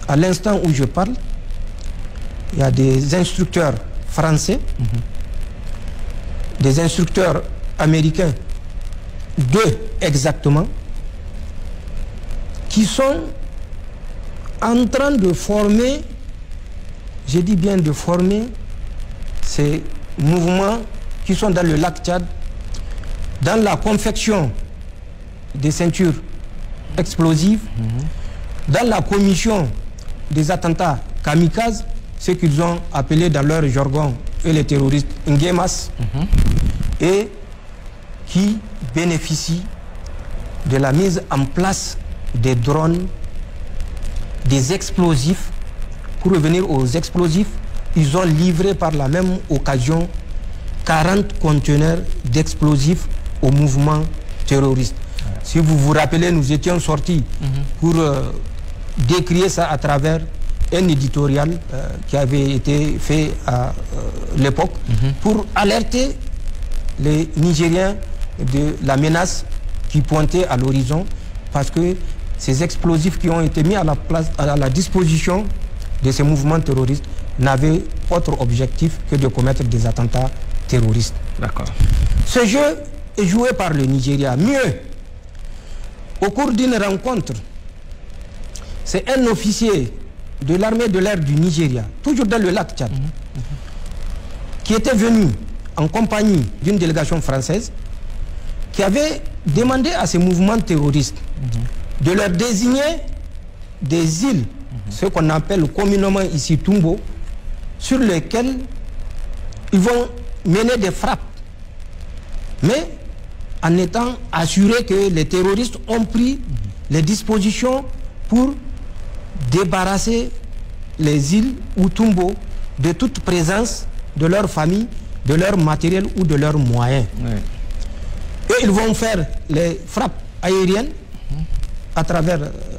à l'instant où je parle, il y a des instructeurs français, des instructeurs américains, 2 exactement, qui sont en train de former, je dis bien de former, ces mouvements qui sont dans le lac Tchad, dans la confection des ceintures explosives, dans la commission des attentats kamikazes, ce qu'ils ont appelé dans leur jargon, et les terroristes Nguemas, et qui bénéficient de la mise en place des drones, des explosifs. Pour revenir aux explosifs, ils ont livré par la même occasion 40 conteneurs d'explosifs au mouvement terroriste. Si vous vous rappelez, nous étions sortis pour décrier ça à travers un éditorial qui avait été fait à l'époque pour alerter les Nigériens de la menace qui pointait à l'horizon, parce que ces explosifs qui ont été mis à la disposition de ces mouvements terroristes n'avaient autre objectif que de commettre des attentats terroristes. D'accord. Ce jeu est joué par le Nigeria. Mieux, au cours d'une rencontre, c'est un officier de l'armée de l'air du Nigeria, toujours dans le lac Tchad, qui était venu en compagnie d'une délégation française, qui avait demandé à ces mouvements terroristes de leur désigner des îles, ce qu'on appelle communément ici Tumbo, sur lesquelles ils vont mener des frappes, mais en étant assurés que les terroristes ont pris les dispositions pour débarrasser les îles ou Tumbo de toute présence de leur famille, de leur matériel ou de leurs moyens. Et ils vont faire les frappes aériennes à travers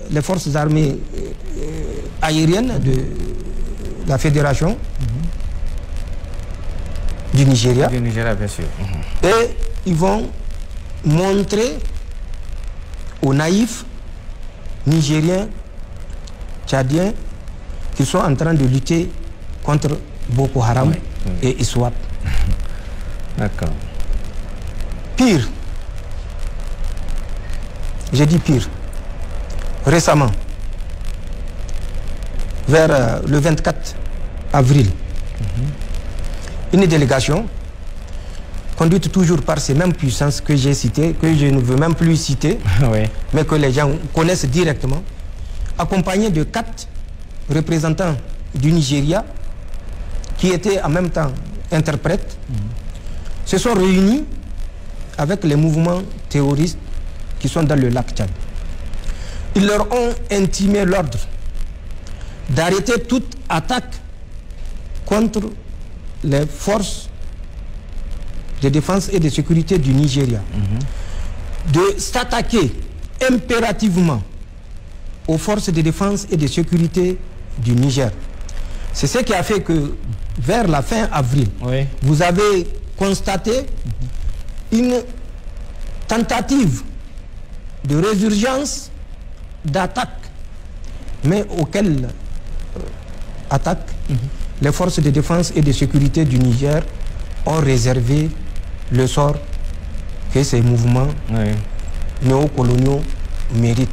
les forces armées aériennes de la Fédération du Nigeria. Du Nigeria, bien sûr. Et ils vont montrer aux naïfs nigériens, tchadiens, qu'ils sont en train de lutter contre Boko Haram et ISWAP. D'accord. Pire, j'ai dit pire, récemment, vers le 24 avril, une délégation conduite toujours par ces mêmes puissances que j'ai citées, que je ne veux même plus citer, mais que les gens connaissent directement, accompagnée de 4 représentants du Nigeria qui étaient en même temps interprètes, se sont réunis avec les mouvements terroristes qui sont dans le lac Tchad. Ils leur ont intimé l'ordre d'arrêter toute attaque contre les forces de défense et de sécurité du Nigeria, de s'attaquer impérativement aux forces de défense et de sécurité du Niger. C'est ce qui a fait que vers la fin avril, vous avez constaté une tentative de résurgence d'attaque, mais auquel attaque les forces de défense et de sécurité du Niger ont réservé le sort que ces mouvements néocoloniaux méritent.